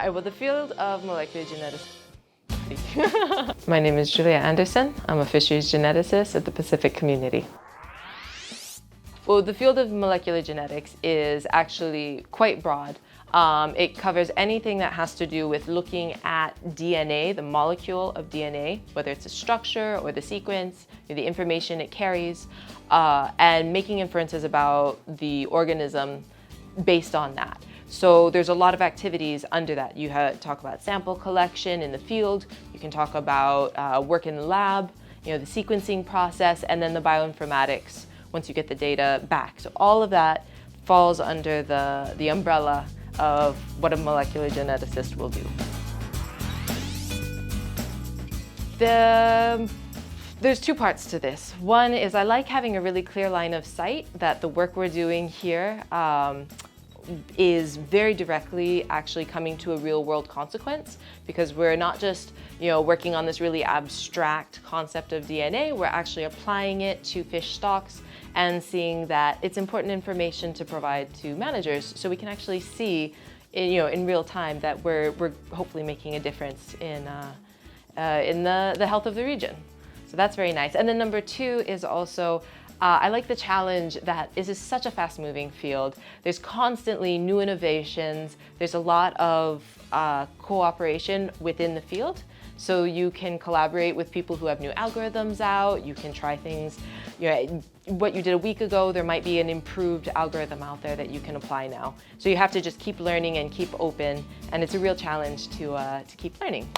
Hi, well, the field of molecular genetics. My name is Giulia Anderson. I'm a fisheries geneticist at the Pacific Community. Well, the field of molecular genetics is actually quite broad. It covers anything that has to do with looking at DNA, the molecule of DNA, whether it's a structure or the sequence, the information it carries, and making inferences about the organism based on that. So there's a lot of activities under that. You talk about sample collection in the field, you can talk about work in the lab, the sequencing process, and then the bioinformatics once you get the data back. So all of that falls under the umbrella of what a molecular geneticist will do. There's two parts to this. One is I like having a really clear line of sight that the work we're doing here is very directly actually coming to a real world consequence, because we're not just working on this really abstract concept of DNA, we're actually applying it to fish stocks and seeing that it's important information to provide to managers so we can actually see in real time that we're hopefully making a difference in the health of the region. So that's very nice. And then number two is also I like the challenge that this is such a fast-moving field. There's constantly new innovations. There's a lot of cooperation within the field. So you can collaborate with people who have new algorithms out. You can try things. What you did a week ago, there might be an improved algorithm out there that you can apply now. So you have to just keep learning and keep open. And it's a real challenge to keep learning.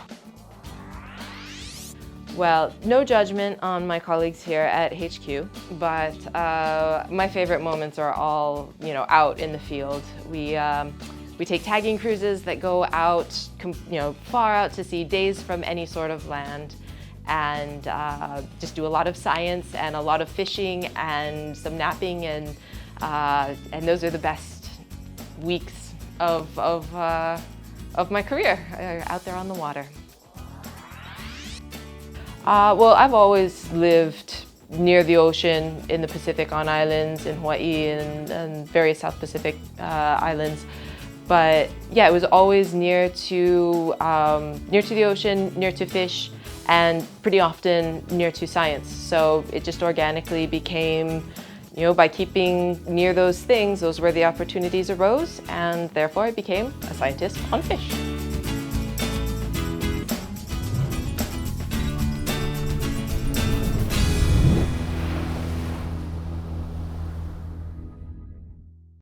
Well, no judgment on my colleagues here at HQ, but my favorite moments are all, out in the field. We take tagging cruises that go out, far out to sea, days from any sort of land, and just do a lot of science and a lot of fishing and some napping, and those are the best weeks of my career out there on the water. Well, I've always lived near the ocean in the Pacific, on islands in Hawaii and various South Pacific islands. But yeah, it was always near to the ocean, near to fish, and pretty often near to science. So it just organically became, by keeping near those things, those were the opportunities arose, and therefore I became a scientist on fish.